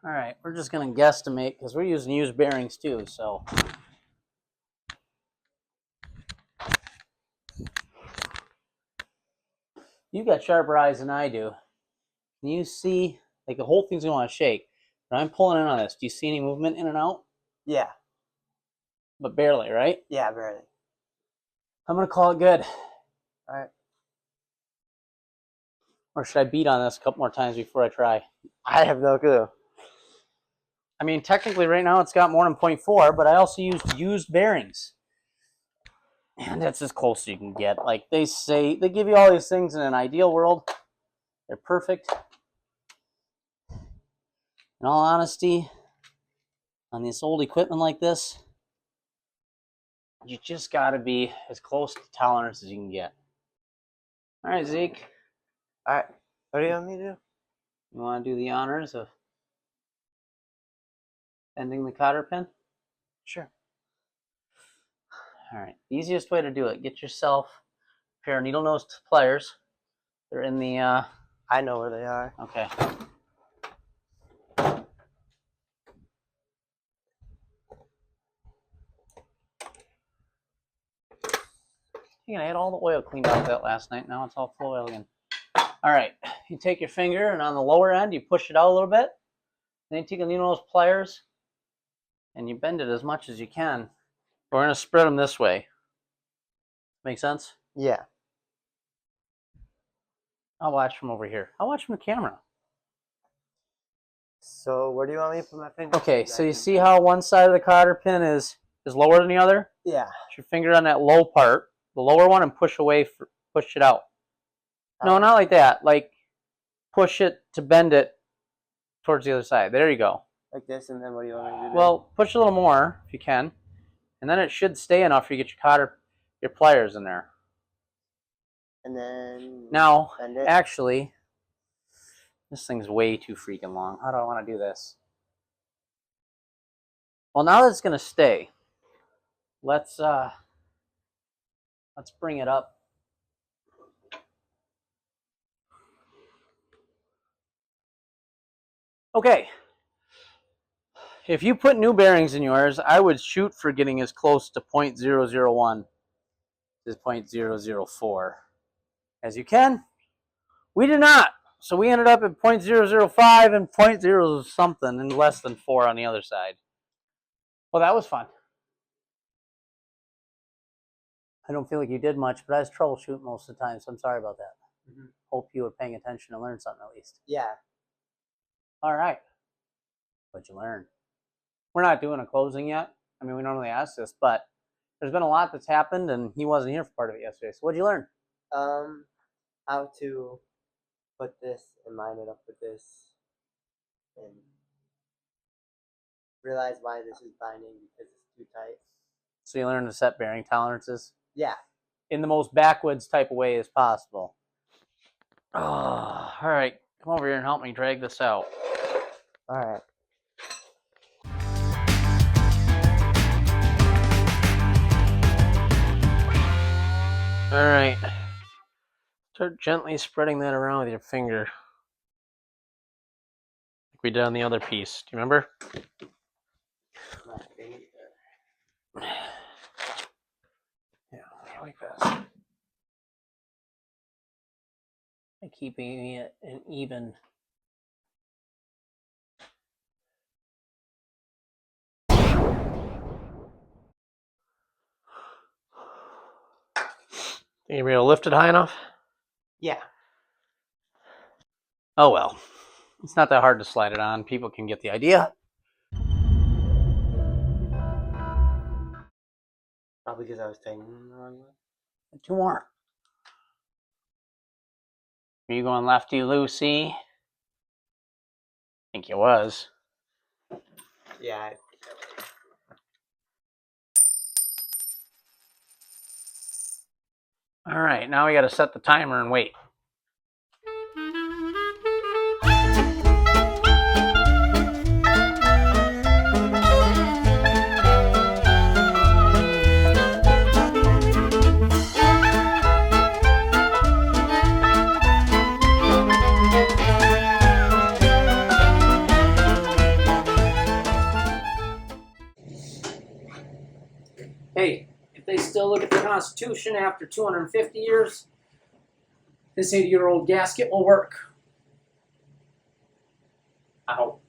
All right, we're just going to guesstimate because we're using used bearings too, so. You got sharper eyes than I do. Can you see, like the whole thing's going to shake. But I'm pulling in on this. Do you see any movement in and out? Yeah. But barely, right? Yeah, barely. I'm going to call it good. All right. Or should I beat on this a couple more times before I try? I have no clue. I mean, technically right now it's got more than 0.4, but I also used used bearings. And that's as close as you can get. Like they say, they give you all these things in an ideal world. They're perfect. In all honesty, on this old equipment like this, you just got to be as close to tolerance as you can get. All right, Zeke. All right. What do you want me to do? You want to do the honors of bending the cotter pin? Sure. All right. Easiest way to do it, get yourself a pair of needle nose pliers. They're in the, I know where they are. okay. I had all the oil cleaned out of that last night. Now it's all full oil again. All right. You take your finger and on the lower end, you push it out a little bit. Then you take the needle nose pliers and you bend it as much as you can. We're going to spread them this way. Make sense? Yeah. I'll watch from over here. I'll watch from the camera. So where do you want me to put my finger? Okay, so you see how one side of the cotter pin is lower than the other? Yeah. Put your finger on that low part, the lower one, and push away, push it out. No, not like that. Like push it to bend it towards the other side. There you go. Like this, and then what do you want me to do? Well, push a little more if you can, and then it should stay enough for you to get your pliers in there. And then Now, bend it. actually, this thing's way too freaking long. How do I want to do this? Well, now that it's going to stay, let's bring it up. Okay. If you put new bearings in yours, I would shoot for getting as close to 0.001 as 0.004 as you can. We did not. So we ended up at 0.005 and 0.0 something and less than 4 on the other side. Well, that was fun. I don't feel like you did much, but I was troubleshooting most of the time, so I'm sorry about that. Mm-hmm. Hope you were paying attention and learned something at least. Yeah. All right. What'd you learn? We're not doing a closing yet. I mean, we normally ask this, but there's been a lot that's happened, and he wasn't here for part of it yesterday. So what'd you learn? How to put this and line it up with this, and realize why this is binding because it's too tight. So you learned to set bearing tolerances? Yeah. In the most backwoods type of way as possible. Oh, all right. Come over here and help me drag this out. All right. All right. Start gently spreading that around with your finger. Like we did on the other piece. Do you remember? Yeah, like this. And keeping it an even. Think you'll be able to lift it high enough? Yeah. Oh well. It's not that hard to slide it on. People can get the idea. Probably because I was tightening the wrong way. 2 more. Are you going lefty loosey? I think you was. Yeah. All right, now we got to set the timer and wait. still look at the Constitution after 250 years, this 80-year-old gasket will work. I hope.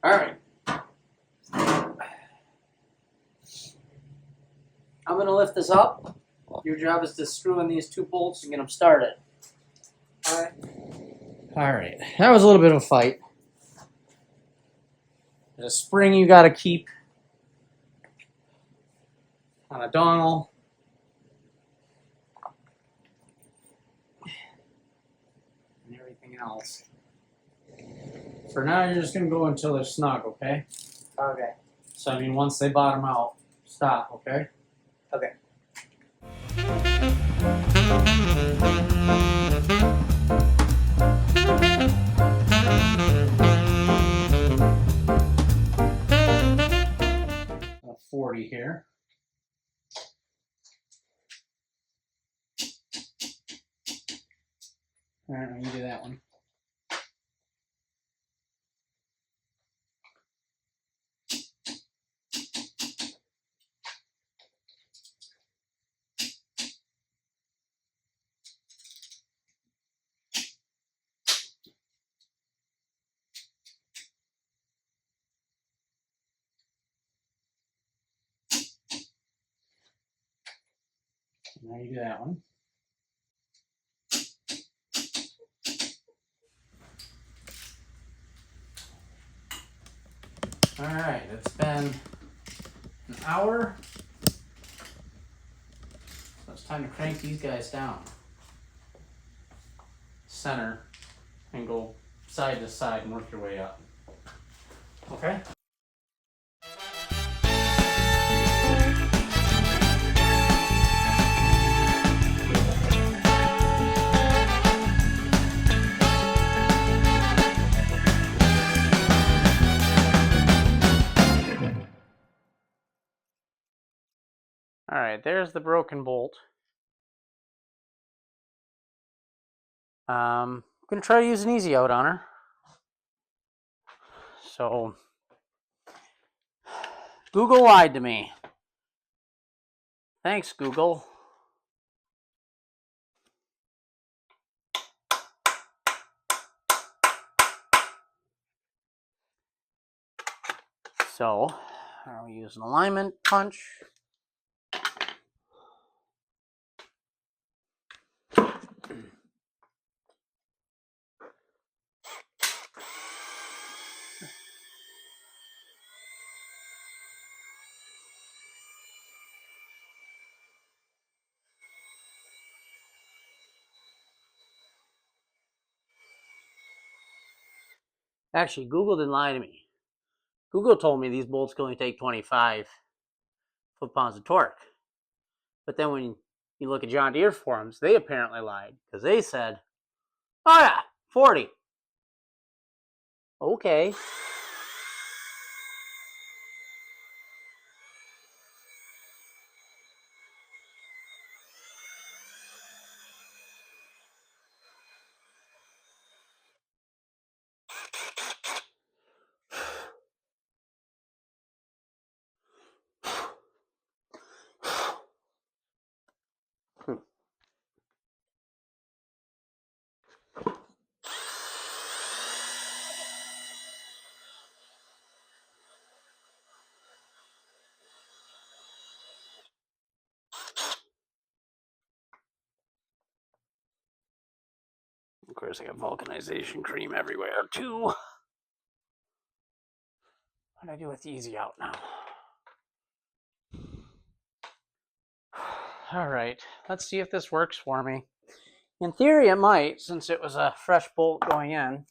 All right. I'm going to lift this up. Your job is to screw in these 2 bolts and get them started. All right. All right. That was a little bit of a fight. There's a spring you got to keep on a dongle. And everything else. For now, you're just going to go until they're snug, okay? Okay. So, I mean, once they bottom out, stop, okay? Okay. A 40 here. All right, let me do that one. Now you do that one. All right, it's been an hour. So it's time to crank these guys down. Center and go side to side and work your way up. Okay? All right, there's the broken bolt. I'm gonna try to use an easy out on her. So, Google lied to me. Thanks, Google. So, I'll use an alignment punch. Actually, Google didn't lie to me. Google told me these bolts can only take 25 foot-pounds of torque. But then when you look at John Deere forums, they apparently lied because they said, oh yeah, 40. Okay. Of course, I got vulcanization cream everywhere too. What do I do with the easy out now? All right, let's see if this works for me. In theory, it might, since it was a fresh bolt going in.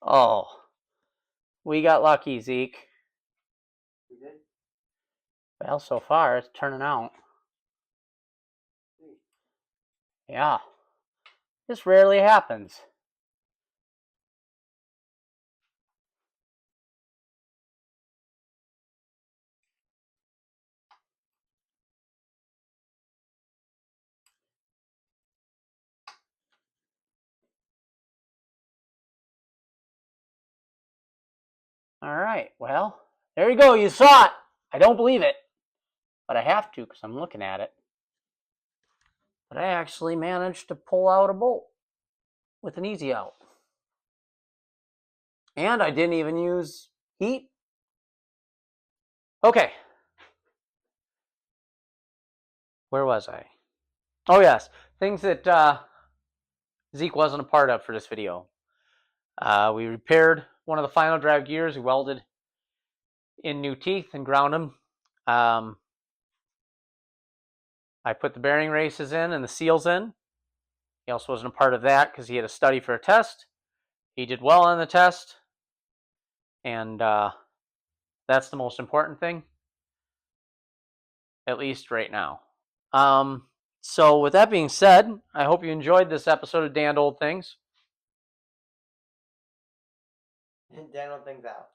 Oh, we got lucky, Zeke. We did? Well, so far, it's turning out. Yeah, this rarely happens. All right, well, there you go. You saw it. I don't believe it, but I have to because I'm looking at it. But I actually managed to pull out a bolt with an easy out. And I didn't even use heat. Okay. Where was I? Oh, yes. Things that Zeke wasn't a part of for this video. We repaired one of the final drive gears. We welded in new teeth and ground them. I put the bearing races in and the seals in. He also wasn't a part of that because he had to study for a test. He did well on the test. And that's the most important thing. At least right now. So with that being said, I hope you enjoyed this episode of Dan Old Things. Dan will think that.